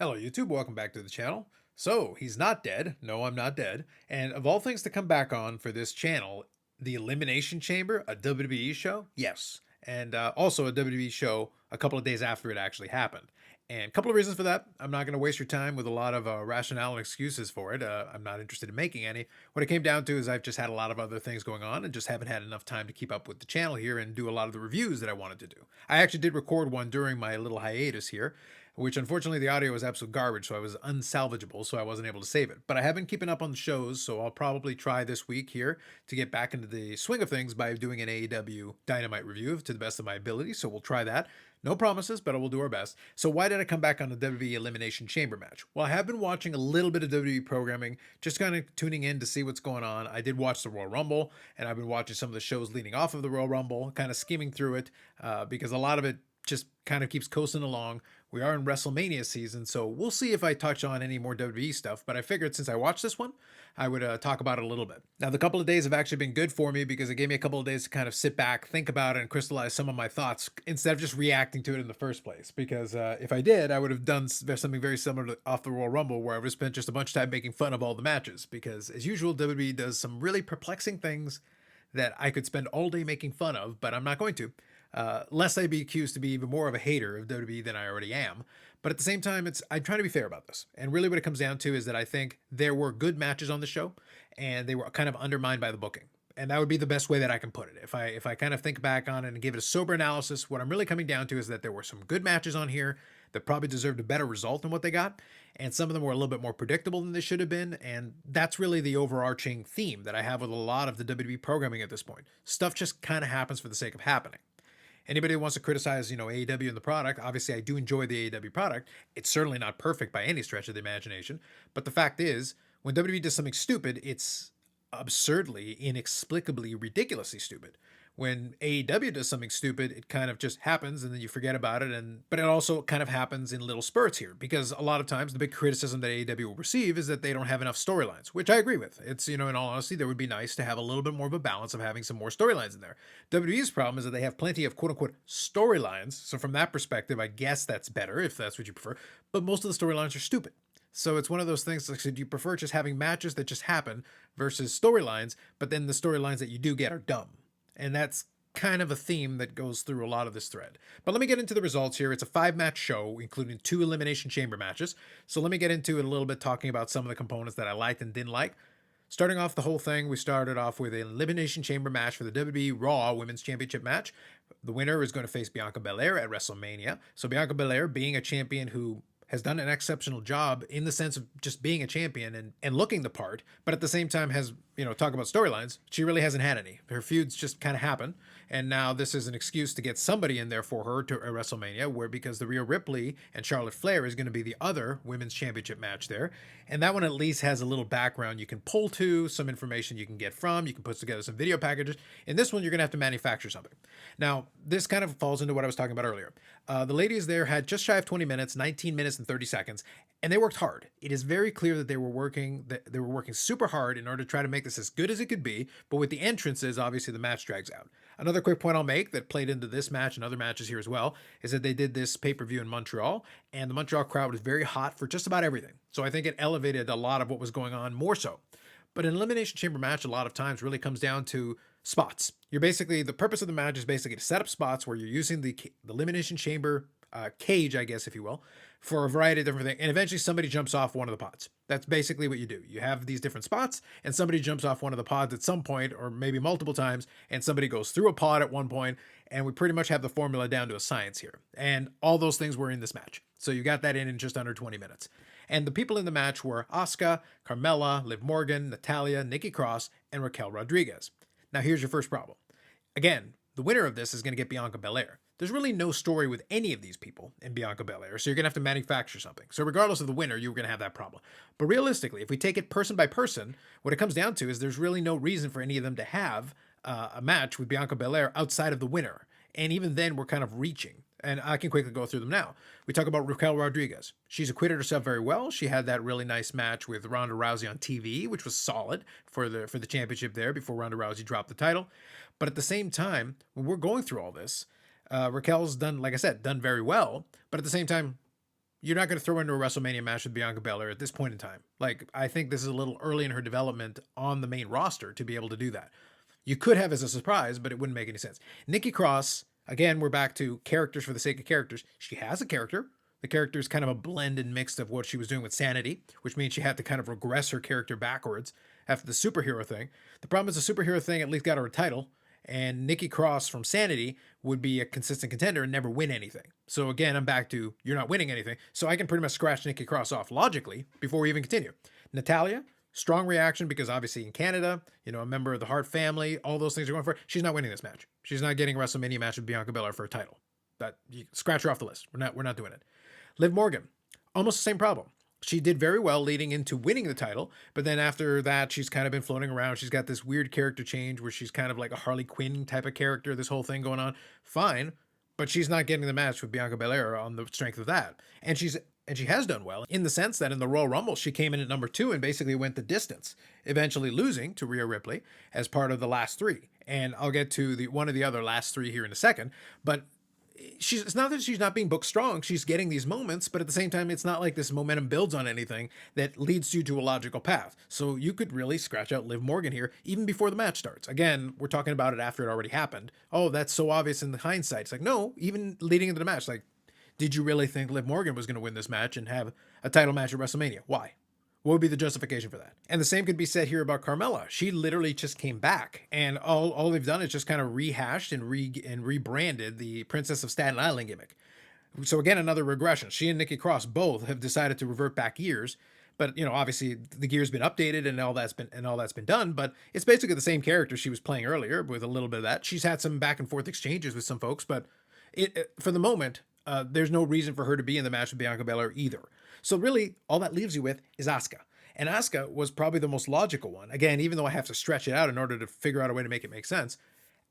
Hello, YouTube. Welcome back to the channel. So, he's not dead. No, I'm not dead. And of all things to come back on for this channel, the Elimination Chamber, a WWE show? Yes. And also a WWE show a couple of days after it actually happened. And a couple of reasons for that. I'm not going to waste your time with a lot of rationale and excuses for it. I'm not interested in making any. What it came down to is I've just had a lot of other things going on and just haven't had enough time to keep up with the channel here and do a lot of the reviews that I wanted to do. I actually did record one during my little hiatus here, which unfortunately the audio was absolute garbage, so I was unsalvageable, so I wasn't able to save it. But I have been keeping up on the shows, so I'll probably try this week here to get back into the swing of things by doing an AEW Dynamite review to the best of my ability, so we'll try that. No promises, but we'll do our best. So why did I come back on the WWE Elimination Chamber match? Well, I have been watching a little bit of WWE programming, just kind of tuning in to see what's going on. I did watch the Royal Rumble, and I've been watching some of the shows leading off of the Royal Rumble, kind of skimming through it, because a lot of it just kind of keeps coasting along. We are in WrestleMania season, so we'll see if I touch on any more WWE stuff, but I figured since I watched this one, I would talk about it a little bit. Now, the couple of days have actually been good for me because it gave me a couple of days to kind of sit back, think about it, and crystallize some of my thoughts instead of just reacting to it in the first place. Because if I did, I would have done something very similar to off the Royal Rumble, where I would have spent just a bunch of time making fun of all the matches. Because as usual, WWE does some really perplexing things that I could spend all day making fun of, but I'm not going to. Lest I be accused to be even more of a hater of WWE than I already am. But at the same time, I'm trying to be fair about this. And really what it comes down to is that I think there were good matches on the show, and they were kind of undermined by the booking. And that would be the best way that I can put it. If I kind of think back on it and give it a sober analysis, what I'm really coming down to is that there were some good matches on here that probably deserved a better result than what they got. And some of them were a little bit more predictable than they should have been. And that's really the overarching theme that I have with a lot of the WWE programming at this point. Stuff just kind of happens for the sake of happening. Anybody who wants to criticize, AEW and the product, obviously I do enjoy the AEW product. It's certainly not perfect by any stretch of the imagination. But the fact is, when WWE does something stupid, it's absurdly, inexplicably, ridiculously stupid. When AEW does something stupid, it kind of just happens and then you forget about it. But it also kind of happens in little spurts here, because a lot of times the big criticism that AEW will receive is that they don't have enough storylines, which I agree with. It's, in all honesty, there would be nice to have a little bit more of a balance of having some more storylines in there. WWE's problem is that they have plenty of quote unquote storylines. So from that perspective, I guess that's better if that's what you prefer. But most of the storylines are stupid. So it's one of those things, like, so do you prefer just having matches that just happen versus storylines, but then the storylines that you do get are dumb? And that's kind of a theme that goes through a lot of this thread. But let me get into the results here. It's a 5-match show, including 2 Elimination Chamber matches. So let me get into it a little bit, talking about some of the components that I liked and didn't like. Starting off the whole thing, we started off with an Elimination Chamber match for the WWE Raw Women's Championship match. The winner is going to face Bianca Belair at WrestleMania. So Bianca Belair, being a champion who has done an exceptional job in the sense of just being a champion and looking the part, but at the same time has, talk about storylines, she really hasn't had any. Her feuds just kind of happen, and now this is an excuse to get somebody in there for her to WrestleMania, because the Rhea Ripley and Charlotte Flair is going to be the other women's championship match there, and that one at least has a little background you can pull to, some information you can get from, you can put together some video packages. In this one, you're going to have to manufacture something. Now, this kind of falls into what I was talking about earlier. The ladies there had just shy of 20 minutes, 19 minutes and 30 seconds, and they worked hard. It is very clear that they were working super hard in order to try to make this as good as it could be, but with the entrances, obviously the match drags out. Another quick point I'll make that played into this match and other matches here as well is that they did this pay-per-view in Montreal, and the Montreal crowd was very hot for just about everything. So I think it elevated a lot of what was going on more so. But an Elimination Chamber match a lot of times really comes down to spots. The purpose of the match is basically to set up spots where you're using the Elimination Chamber cage, I guess, if you will, for a variety of different things. And eventually somebody jumps off one of the pods. That's basically what you do. You have these different spots and somebody jumps off one of the pods at some point, or maybe multiple times, and somebody goes through a pod at one point, and we pretty much have the formula down to a science here. And all those things were in this match. So you got that in just under 20 minutes. And the people in the match were Asuka, Carmella, Liv Morgan, Natalya, Nikki Cross, and Raquel Rodriguez. Now here's your first problem. Again, the winner of this is going to get Bianca Belair. There's really no story with any of these people in Bianca Belair, so you're going to have to manufacture something. So regardless of the winner, you're going to have that problem. But realistically, if we take it person by person, what it comes down to is there's really no reason for any of them to have a match with Bianca Belair outside of the winner. And even then, we're kind of reaching. And I can quickly go through them now. We talk about Raquel Rodriguez. She's acquitted herself very well. She had that really nice match with Ronda Rousey on TV, which was solid for the championship there before Ronda Rousey dropped the title. But at the same time, when we're going through all this, Raquel's done, like I said, done very well. But at the same time, you're not going to throw into a WrestleMania match with Bianca Belair at this point in time. Like, I think this is a little early in her development on the main roster to be able to do that. You could have as a surprise, but it wouldn't make any sense. Nikki Cross, again, we're back to characters for the sake of characters. She has a character. The character is kind of a blend and mixed of what she was doing with Sanity, which means she had to kind of regress her character backwards after the superhero thing. The problem is the superhero thing at least got her a title, and Nikki Cross from Sanity would be a consistent contender and never win anything. So again, I'm back to you're not winning anything. So I can pretty much scratch Nikki Cross off logically before we even continue. Natalia, strong reaction because obviously in Canada, a member of the Hart family, all those things are going for her. She's not winning this match. She's not getting a WrestleMania match with Bianca Belair for a title. That you scratch her off the list. We're not doing it. Liv Morgan, almost the same problem. She did very well leading into winning the title, but then after that, she's kind of been floating around. She's got this weird character change where she's kind of like a Harley Quinn type of character, this whole thing going on. Fine, but she's not getting the match with Bianca Belair on the strength of that. And she has done well in the sense that in the Royal Rumble, she came in at number 2 and basically went the distance, eventually losing to Rhea Ripley as part of the last 3. And I'll get to one of the other last 3 here in a second, but it's not that she's not being booked strong. She's getting these moments, but at the same time, it's not like this momentum builds on anything that leads you to a logical path. So you could really scratch out Liv Morgan here even before the match starts. Again, we're talking about it after it already happened. Oh, that's so obvious in the hindsight. It's like, no, even leading into the match, like, did you really think Liv Morgan was going to win this match and have a title match at WrestleMania? Why? What would be the justification for that? And the same could be said here about Carmella. She literally just came back, and all they've done is just kind of rehashed and rebranded the Princess of Staten Island gimmick. So again, another regression. She and Nikki Cross both have decided to revert back gears, but obviously the gear's been updated and all that's been done. But it's basically the same character she was playing earlier with a little bit of that. She's had some back and forth exchanges with some folks, but for the moment, there's no reason for her to be in the match with Bianca Belair either. So really, all that leaves you with is Asuka. And Asuka was probably the most logical one. Again, even though I have to stretch it out in order to figure out a way to make it make sense,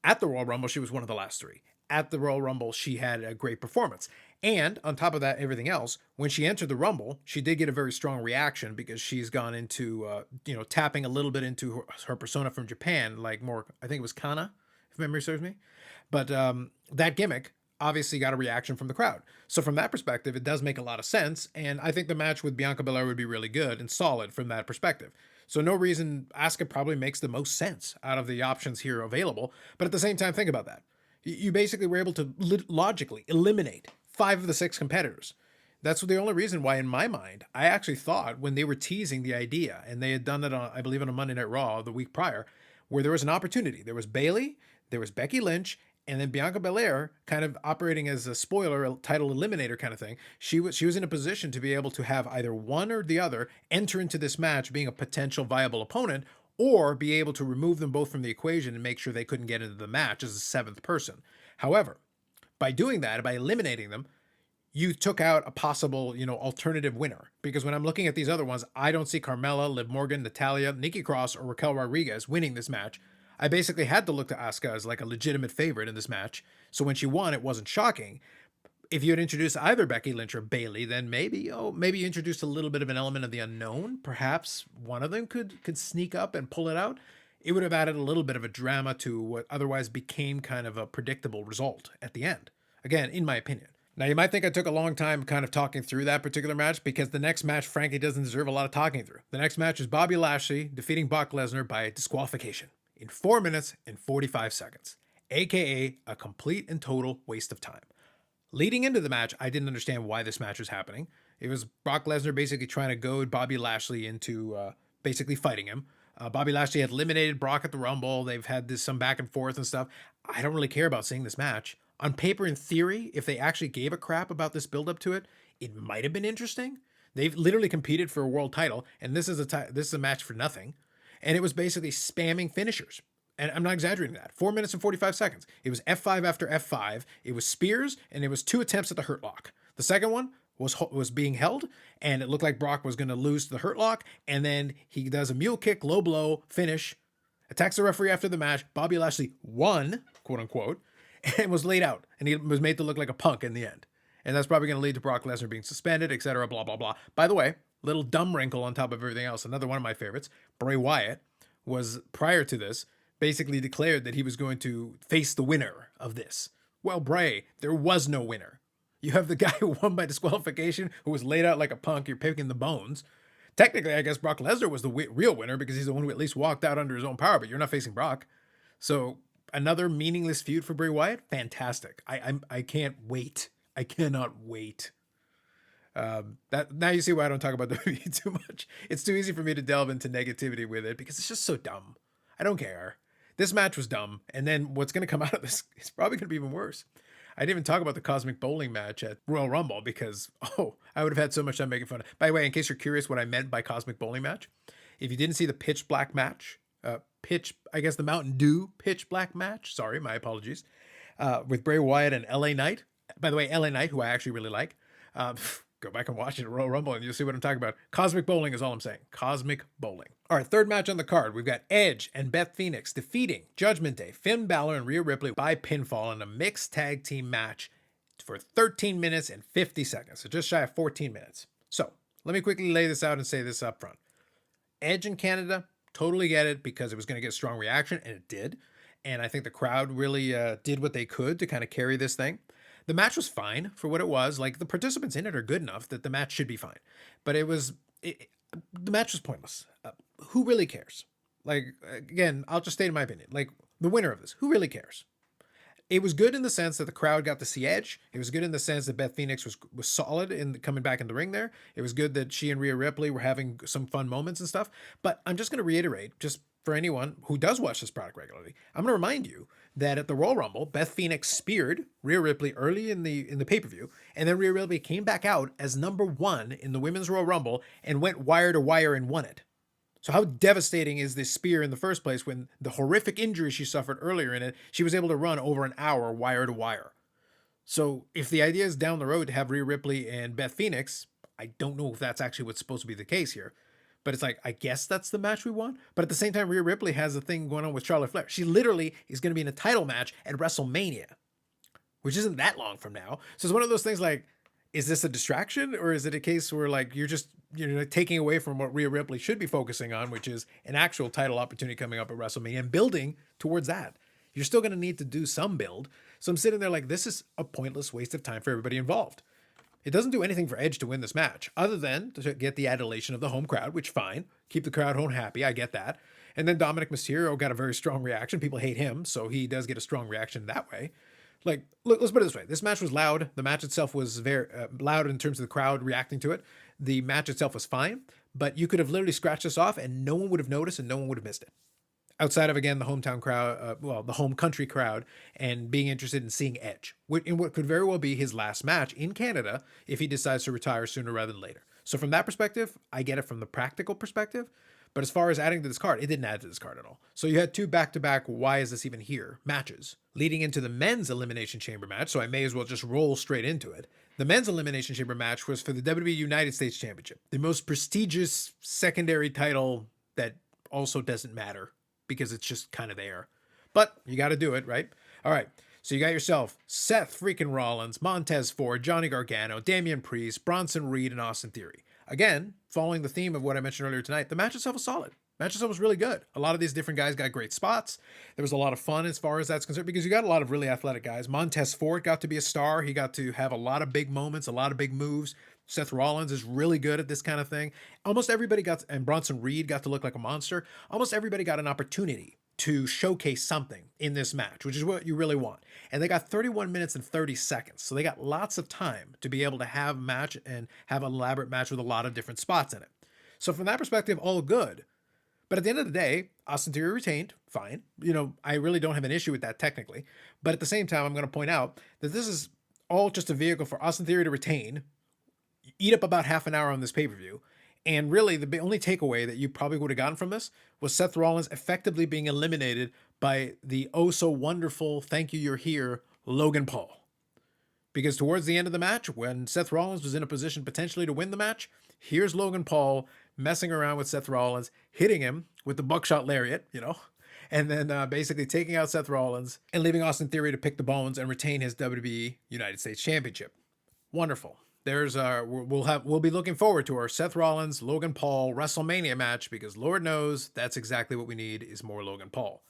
at the Royal Rumble, she was one of the last 3. At the Royal Rumble, she had a great performance. And on top of that, everything else, when she entered the Rumble, she did get a very strong reaction because she's gone into, tapping a little bit into her persona from Japan, like more, I think it was Kana, if memory serves me. But that gimmick obviously got a reaction from the crowd. So from that perspective, it does make a lot of sense. And I think the match with Bianca Belair would be really good and solid from that perspective. So no reason Asuka probably makes the most sense out of the options here available. But at the same time, think about that. You basically were able to logically eliminate 5 of the 6 competitors. That's the only reason why, in my mind, I actually thought when they were teasing the idea, and they had done it on, I believe, on a Monday Night Raw the week prior, where there was an opportunity. There was Bayley, there was Becky Lynch, and then Bianca Belair, kind of operating as a spoiler, a title eliminator kind of thing. She was in a position to be able to have either one or the other enter into this match being a potential viable opponent, or be able to remove them both from the equation and make sure they couldn't get into the match as a 7th person. However, by doing that, by eliminating them, you took out a possible, alternative winner. Because when I'm looking at these other ones, I don't see Carmella, Liv Morgan, Natalia, Nikki Cross, or Raquel Rodriguez winning this match. I basically had to look to Asuka as like a legitimate favorite in this match. So when she won, it wasn't shocking. If you had introduced either Becky Lynch or Bayley, then maybe you introduced a little bit of an element of the unknown. Perhaps one of them could sneak up and pull it out. It would have added a little bit of a drama to what otherwise became kind of a predictable result at the end. Again, in my opinion. Now, you might think I took a long time kind of talking through that particular match because the next match, frankly, doesn't deserve a lot of talking through. The next match is Bobby Lashley defeating Brock Lesnar by disqualification in 4 minutes and 45 seconds, aka a complete and total waste of time. Leading into the match, I didn't understand why this match was happening. It was Brock Lesnar basically trying to goad Bobby Lashley into basically fighting him. Bobby Lashley had eliminated Brock at the Rumble. They've had some back and forth and stuff. I don't really care about seeing this match. On paper, in theory, if they actually gave a crap about this build-up to it, it might have been interesting. They've literally competed for a world title, and this is a match for nothing. And it was basically spamming finishers. And I'm not exaggerating that. 4 minutes and 45 seconds. It was F5 after F5. It was spears, and it was 2 attempts at the hurt lock. The second one was being held, and it looked like Brock was going to lose to the hurt lock. And then he does a mule kick, low blow, finish, attacks the referee after the match. Bobby Lashley won, quote unquote, and was laid out. And he was made to look like a punk in the end. And that's probably going to lead to Brock Lesnar being suspended, etc., blah, blah, blah. By the way, little dumb wrinkle on top of everything else. Another one of my favorites, Bray Wyatt, was prior to this basically declared that he was going to face the winner of this. Well, Bray, there was no winner. You have the guy who won by disqualification, who was laid out like a punk. You're picking the bones. Technically, I guess Brock Lesnar was the real winner because he's the one who at least walked out under his own power, but you're not facing Brock. So another meaningless feud for Bray Wyatt? Fantastic. I can't wait. I cannot wait. That now you see why I don't talk about WWE too much. It's too easy for me to delve into negativity with it because it's just so dumb. I don't care. This match was dumb, and then what's going to come out of this is probably going to be even worse. I didn't even talk about the Cosmic Bowling match at Royal Rumble because, I would have had so much time making fun of it. By the way, in case you're curious what I meant by Cosmic Bowling match, if you didn't see the Pitch Black match, the Mountain Dew Pitch Black match, sorry, my apologies, with Bray Wyatt and LA Knight. By the way, LA Knight, who I actually really like, go back and watch it at Royal Rumble and you'll see what I'm talking about. Cosmic Bowling is all I'm saying. Cosmic Bowling. All right, third match on the card. We've got Edge and Beth Phoenix defeating Judgment Day, Finn Balor, and Rhea Ripley by pinfall in a mixed tag team match for 13 minutes and 50 seconds. So just shy of 14 minutes. So let me quickly lay this out and say this up front. Edge in Canada, totally get it because it was going to get a strong reaction, and it did. And I think the crowd really did what they could to kind of carry this thing. The match was fine for what it was. Like, the participants in it are good enough that the match should be fine. But the match was pointless. Who really cares? Like, again, I'll just state my opinion. Like, the winner of this, who really cares? It was good in the sense that the crowd got to see Edge. It was good in the sense that Beth Phoenix was solid in coming back in the ring there. It was good that she and Rhea Ripley were having some fun moments and stuff. But I'm just going to reiterate, just for anyone who does watch this product regularly, I'm going to remind you that at the Royal Rumble, Beth Phoenix speared Rhea Ripley early in the pay-per-view, and then Rhea Ripley came back out as number 1 in the Women's Royal Rumble and went wire to wire and won it. So how devastating is this spear in the first place when the horrific injury she suffered earlier in it, she was able to run over an hour wire to wire. So if the idea is down the road to have Rhea Ripley and Beth Phoenix, I don't know if that's actually what's supposed to be the case here. But it's like, I guess that's the match we want. But at the same time, Rhea Ripley has a thing going on with Charlotte Flair. She literally is going to be in a title match at WrestleMania, which isn't that long from now. So it's one of those things like, is this a distraction, or is it a case where like you're taking away from what Rhea Ripley should be focusing on, which is an actual title opportunity coming up at WrestleMania and building towards that? You're still going to need to do some build. So I'm sitting there like, this is a pointless waste of time for everybody involved. It doesn't do anything for Edge to win this match other than to get the adulation of the home crowd, which fine. Keep the crowd home happy. I get that. And then Dominic Mysterio got a very strong reaction. People hate him, so he does get a strong reaction that way. Like, look, let's put it this way. This match was loud. The match itself was very loud in terms of the crowd reacting to it. The match itself was fine, but you could have literally scratched this off and no one would have noticed and no one would have missed it. Outside of, again, the hometown crowd, the home country crowd, and being interested in seeing Edge in what could very well be his last match in Canada if he decides to retire sooner rather than later. So from that perspective, I get it from the practical perspective. But as far as adding to this card, it didn't add to this card at all. So you had 2 back-to-back, why is this even here, matches, leading into the men's Elimination Chamber match, so I may as well just roll straight into it. The men's Elimination Chamber match was for the WWE United States Championship, the most prestigious secondary title that also doesn't matter because it's just kind of there. But you got to do it, right? All right, so you got yourself Seth freaking Rollins, Montez Ford, Johnny Gargano, Damian Priest, Bronson Reed, and Austin Theory. Again, following the theme of what I mentioned earlier tonight, the match itself was solid. The match itself was really good. A lot of these different guys got great spots. There was a lot of fun as far as that's concerned because you got a lot of really athletic guys. Montez Ford got to be a star. He got to have a lot of big moments, a lot of big moves. Seth Rollins is really good at this kind of thing. Almost everybody and Bronson Reed got to look like a monster. Almost everybody got an opportunity to showcase something in this match, which is what you really want. And they got 31 minutes and 30 seconds. So they got lots of time to be able to have a match and have an elaborate match with a lot of different spots in it. So from that perspective, all good. But at the end of the day, Austin Theory retained, fine. I really don't have an issue with that technically. But at the same time, I'm going to point out that this is all just a vehicle for Austin Theory to retain, eat up about half an hour on this pay-per-view, and really, the only takeaway that you probably would have gotten from this was Seth Rollins effectively being eliminated by the oh-so-wonderful, thank you, you're here, Logan Paul. Because towards the end of the match, when Seth Rollins was in a position potentially to win the match, here's Logan Paul messing around with Seth Rollins, hitting him with the buckshot lariat, and then basically taking out Seth Rollins and leaving Austin Theory to pick the bones and retain his WWE United States Championship. Wonderful. We'll be looking forward to our Seth Rollins, Logan Paul WrestleMania match because Lord knows that's exactly what we need is more Logan Paul.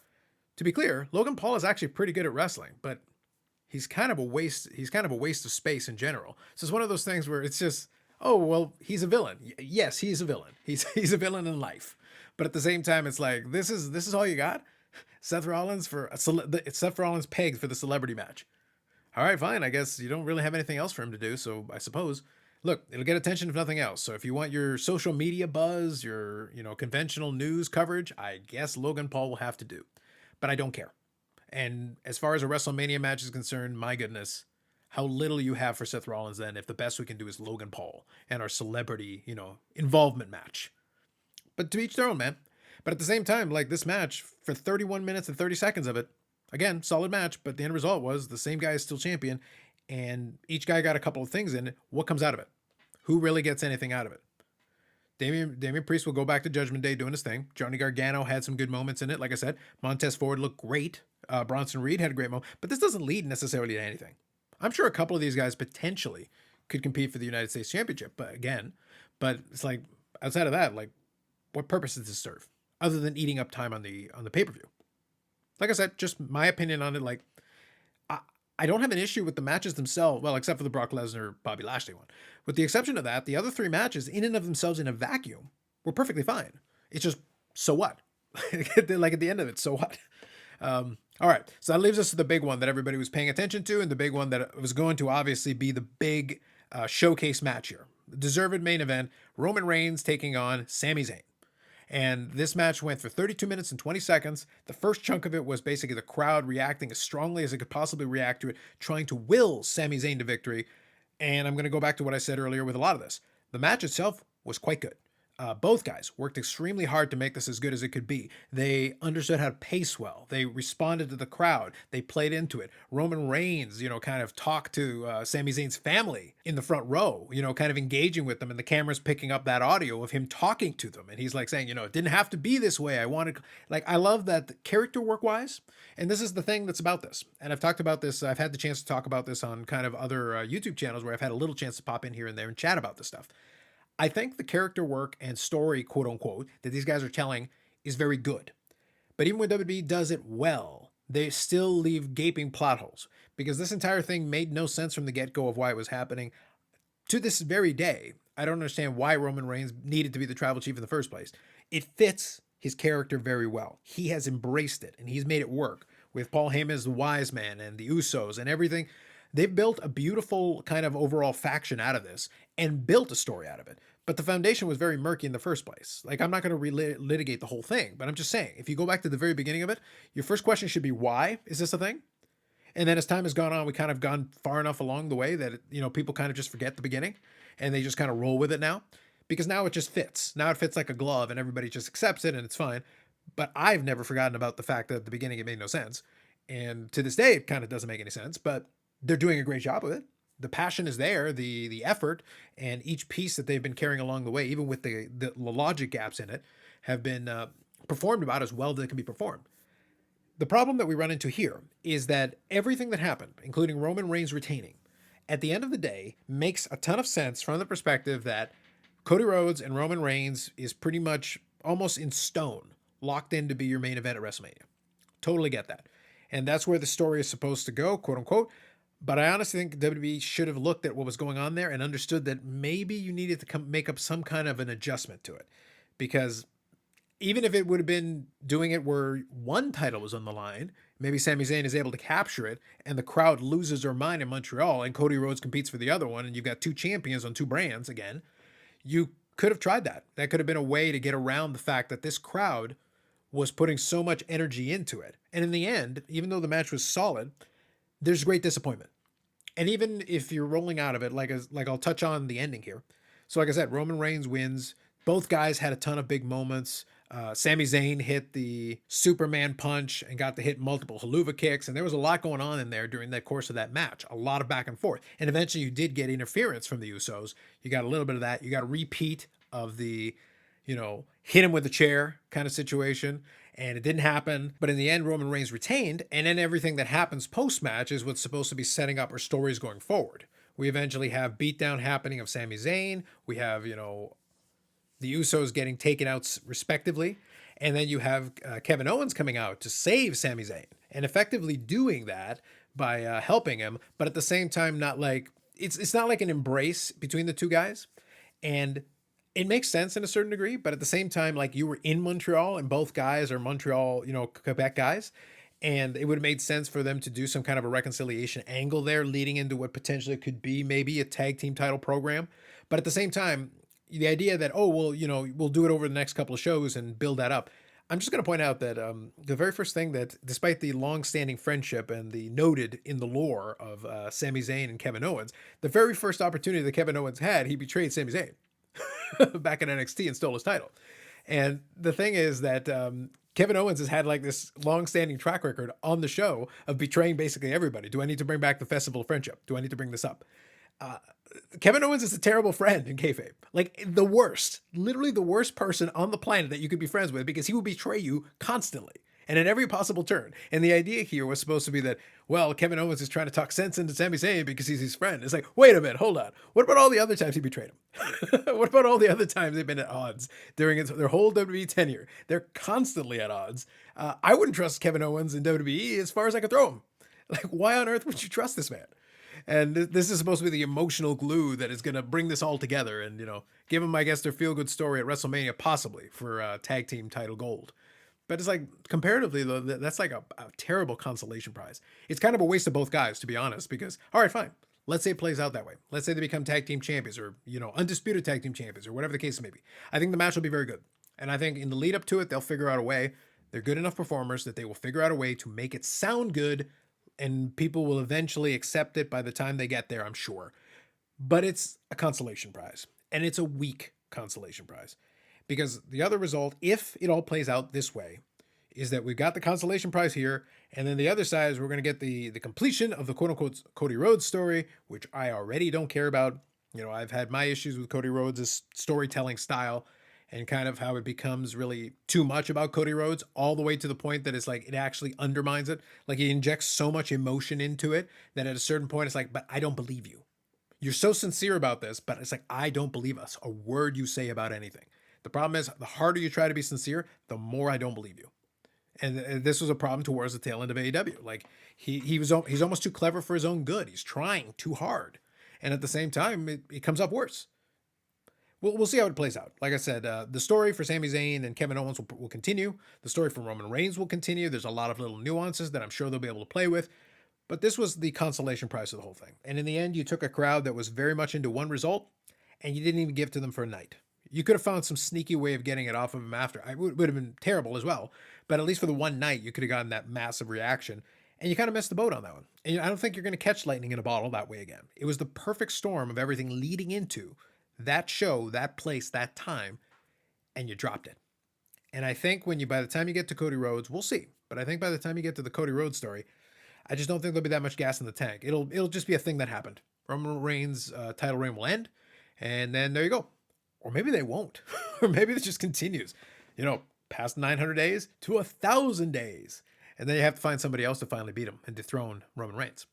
To be clear, Logan Paul is actually pretty good at wrestling, but he's kind of a waste. He's kind of a waste of space in general. So it's one of those things where it's just, oh well, he's a villain. Yes, he's a villain. He's a villain in life. But at the same time, it's like this is all you got. Seth Rollins it's Seth Rollins pegged for the celebrity match. All right, fine. I guess you don't really have anything else for him to do. So I suppose, look, it'll get attention if nothing else. So if you want your social media buzz, your conventional news coverage, I guess Logan Paul will have to do. But I don't care. And as far as a WrestleMania match is concerned, my goodness, how little you have for Seth Rollins then if the best we can do is Logan Paul and our celebrity, involvement match. But to each their own, man. But at the same time, like this match, for 31 minutes and 30 seconds of it, again, solid match, but the end result was the same guy is still champion, and each guy got a couple of things in it. What comes out of it? Who really gets anything out of it? Damian Priest will go back to Judgment Day doing his thing. Johnny Gargano had some good moments in it. Like I said, Montez Ford looked great. Bronson Reed had a great moment. But this doesn't lead necessarily to anything. I'm sure a couple of these guys potentially could compete for the United States Championship. But it's like, outside of that, like, what purpose does this serve? Other than eating up time on the pay-per-view. Like I said, just my opinion on it. Like, I don't have an issue with the matches themselves, well, except for the Brock Lesnar, Bobby Lashley one. With the exception of that, the other three matches, in and of themselves in a vacuum, were perfectly fine. It's just, so what? Like at the end of it, so what? All right, so that leaves us to the big one that everybody was paying attention to, and the big one that was going to obviously be the big showcase match here. The deserved main event, Roman Reigns taking on Sami Zayn. And this match went for 32 minutes and 20 seconds. The first chunk of it was basically the crowd reacting as strongly as it could possibly react to it, trying to will Sami Zayn to victory. And I'm going to go back to what I said earlier with a lot of this. The match itself was quite good. Both guys worked extremely hard to make this as good as it could be. They understood how to pace well. They responded to the crowd. They played into it. Roman Reigns, kind of talked to Sami Zayn's family in the front row, kind of engaging with them. And the camera's picking up that audio of him talking to them. And he's like saying, it didn't have to be this way. I love that character work wise. And this is the thing that's about this. And I've talked about this. I've had the chance to talk about this on kind of other YouTube channels where I've had a little chance to pop in here and there and chat about this stuff. I think the character work and story, quote unquote, that these guys are telling is very good. But even when WWE does it well, they still leave gaping plot holes because this entire thing made no sense from the get-go of why it was happening. To this very day, I don't understand why Roman Reigns needed to be the tribal chief in the first place. It fits his character very well. He has embraced it and he's made it work with Paul Heyman as the wise man and the Usos and everything. They've built a beautiful kind of overall faction out of this and built a story out of it. But the foundation was very murky in the first place. Like, I'm not going to relitigate the whole thing, but I'm just saying, if you go back to the very beginning of it, your first question should be, why is this a thing? And then as time has gone on, we kind of gone far enough along the way that, people kind of just forget the beginning and they just kind of roll with it now because now it just fits. Now it fits like a glove and everybody just accepts it and it's fine. But I've never forgotten about the fact that at the beginning it made no sense. And to this day, it kind of doesn't make any sense, but they're doing a great job of it. The passion is there, the effort, and each piece that they've been carrying along the way, even with the logic gaps in it, have been performed about as well as they can be performed. The problem that we run into here is that everything that happened, including Roman Reigns retaining, at the end of the day, makes a ton of sense from the perspective that Cody Rhodes and Roman Reigns is pretty much almost in stone, locked in to be your main event at WrestleMania. Totally get that. And that's where the story is supposed to go, quote unquote. But I honestly think WWE should have looked at what was going on there and understood that maybe you needed to make up some kind of an adjustment to it. Because even if it would have been doing it where one title was on the line, maybe Sami Zayn is able to capture it and the crowd loses their mind in Montreal and Cody Rhodes competes for the other one and you've got two champions on two brands again, you could have tried that. That could have been a way to get around the fact that this crowd was putting so much energy into it. And in the end, even though the match was solid, there's great disappointment. And even if you're rolling out of it, like I'll touch on the ending here. So like I said, Roman Reigns wins. Both guys had a ton of big moments. Sami Zayn hit the Superman punch and got to hit multiple haluva kicks. And there was a lot going on in there during the course of that match. A lot of back and forth. And eventually you did get interference from the Usos. You got a little bit of that. You got a repeat of the, hit him with a chair kind of situation. And it didn't happen. But in the end, Roman Reigns retained. And then everything that happens post-match is what's supposed to be setting up our stories going forward. We eventually have beatdown happening of Sami Zayn. We have, the Usos getting taken out respectively. And then you have Kevin Owens coming out to save Sami Zayn. And effectively doing that by helping him, but at the same time, not like it's not like an embrace between the two guys, and it makes sense in a certain degree. But at the same time, like you were in Montreal, and both guys are Montreal, Quebec guys, and it would have made sense for them to do some kind of a reconciliation angle there, leading into what potentially could be maybe a tag team title program. But at the same time, the idea that, oh well, we'll do it over the next couple of shows and build that up. I'm just going to point out that the very first thing that, despite the long-standing friendship and the noted in the lore of Sami Zayn and Kevin Owens, the very first opportunity that Kevin Owens had, he betrayed Sami Zayn back in NXT and stole his title. And the thing is that Kevin Owens has had like this long-standing track record on the show of betraying basically everybody. Do I need to bring back the Festival of Friendship? Do I need to bring this up? Kevin Owens is a terrible friend in kayfabe. Like the worst, literally the worst person on the planet that you could be friends with, because he will betray you constantly and at every possible turn. And the idea here was supposed to be that, well, Kevin Owens is trying to talk sense into Sami Zayn because he's his friend. It's like, wait a minute, hold on. What about all the other times he betrayed him? What about all the other times they've been at odds during their whole WWE tenure? They're constantly at odds. I wouldn't trust Kevin Owens in WWE as far as I could throw him. Like, why on earth would you trust this man? And this is supposed to be the emotional glue that is going to bring this all together and, give them, I guess, their feel-good story at WrestleMania, possibly, for tag team title gold. But it's like, comparatively, though, that's like a terrible consolation prize. It's kind of a waste of both guys, to be honest, because, all right, fine. Let's say it plays out that way. Let's say they become tag team champions or, undisputed tag team champions or whatever the case may be. I think the match will be very good. And I think in the lead up to it, they'll figure out a way. They're good enough performers that they will figure out a way to make it sound good, and people will eventually accept it by the time they get there, I'm sure. But it's a consolation prize, and it's a weak consolation prize. Because the other result, if it all plays out this way, is that we've got the consolation prize here, and then the other side is we're going to get the completion of the quote-unquote Cody Rhodes story, which I already don't care about. I've had my issues with Cody Rhodes' storytelling style, and kind of how it becomes really too much about Cody Rhodes, all the way to the point that it's like it actually undermines it. Like he injects so much emotion into it that at a certain point it's like, but I don't believe you. You're so sincere about this, but it's like, I don't believe us, a word you say about anything. The problem is, the harder you try to be sincere, the more I don't believe you. And this was a problem towards the tail end of AEW. Like he's almost too clever for his own good. He's trying too hard. And at the same time, it comes up worse. We'll see how it plays out. Like I said, the story for Sami Zayn and Kevin Owens will continue. The story for Roman Reigns will continue. There's a lot of little nuances that I'm sure they'll be able to play with. But this was the consolation prize of the whole thing. And in the end, you took a crowd that was very much into one result, and you didn't even give to them for a night. You could have found some sneaky way of getting it off of them after. It would have been terrible as well. But at least for the one night, you could have gotten that massive reaction. And you kind of missed the boat on that one. And I don't think you're going to catch lightning in a bottle that way again. It was the perfect storm of everything leading into that show, that place, that time, and you dropped it. And I think by the time you get to Cody Rhodes, we'll see. But I think by the time you get to the Cody Rhodes story, I just don't think there'll be that much gas in the tank. It'll just be a thing that happened. Roman Reigns' title reign will end, and then there you go. Or maybe they won't. Or maybe it just continues. Past 900 days to 1,000 days. And then you have to find somebody else to finally beat him and dethrone Roman Reigns.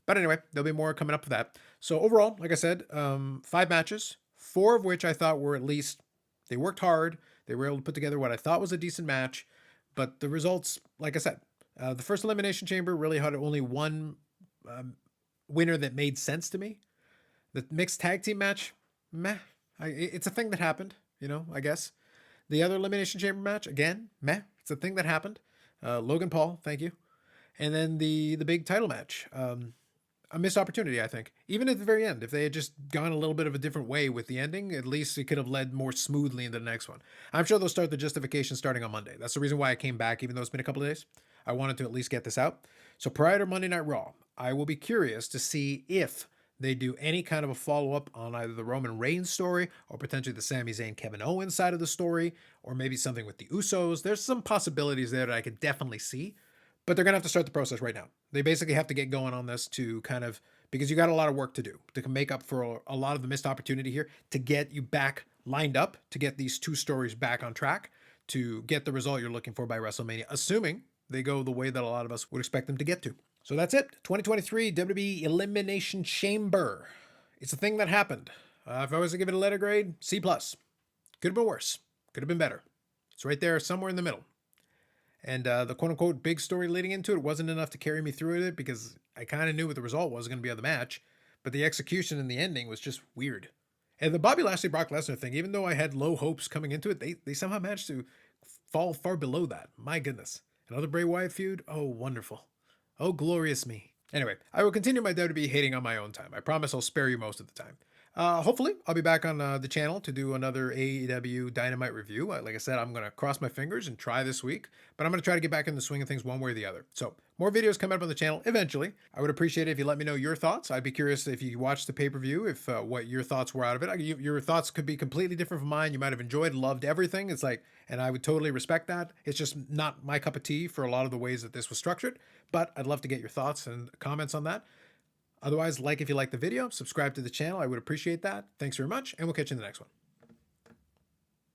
But anyway, there'll be more coming up for that. So overall, like I said, 5 matches, 4 of which I thought were at least, they worked hard. They were able to put together what I thought was a decent match. But the results, like I said, the first Elimination Chamber really had only one winner that made sense to me. The mixed tag team match, meh. It's a thing that happened, I guess. The other Elimination Chamber match, again, meh. It's a thing that happened. Logan Paul, thank you. And then the big title match. A missed opportunity, I think. Even at the very end, if they had just gone a little bit of a different way with the ending, at least it could have led more smoothly into the next one. I'm sure they'll start the justification starting on Monday. That's the reason why I came back, even though it's been a couple of days. I wanted to at least get this out. So prior to Monday Night Raw, I will be curious to see if they do any kind of a follow-up on either the Roman Reigns story or potentially the Sami Zayn Kevin Owens side of the story, or maybe something with the Usos. There's some possibilities there that I could definitely see. But they're going to have to start the process right now. They basically have to get going on this to kind of, because you got a lot of work to do to make up for a lot of the missed opportunity here, to get you back lined up, to get these 2 stories back on track, to get the result you're looking for by WrestleMania, assuming they go the way that a lot of us would expect them to get to. So that's it. 2023 WWE Elimination Chamber. It's a thing that happened. If I was to give it a letter grade, C+. Could have been worse. Could have been better. It's right there somewhere in the middle. And the quote unquote big story leading into it wasn't enough to carry me through it because I kind of knew what the result was going to be of the match. But the execution and the ending was just weird. And the Bobby Lashley Brock Lesnar thing, even though I had low hopes coming into it, they somehow managed to fall far below that. My goodness. Another Bray Wyatt feud? Oh, wonderful. Oh, glorious me. Anyway, I will continue my WWE hating on my own time. I promise I'll spare you most of the time. Hopefully, I'll be back on the channel to do another AEW Dynamite review. Like I said, I'm going to cross my fingers and try this week, but I'm going to try to get back in the swing of things one way or the other. So, more videos coming up on the channel eventually. I would appreciate it if you let me know your thoughts. I'd be curious if you watched the pay-per-view, if what your thoughts were out of it. Your thoughts could be completely different from mine. You might have enjoyed, loved everything. It's like, and I would totally respect that. It's just not my cup of tea for a lot of the ways that this was structured, but I'd love to get your thoughts and comments on that. Otherwise, like if you like the video, subscribe to the channel. I would appreciate that. Thanks very much, and we'll catch you in the next one.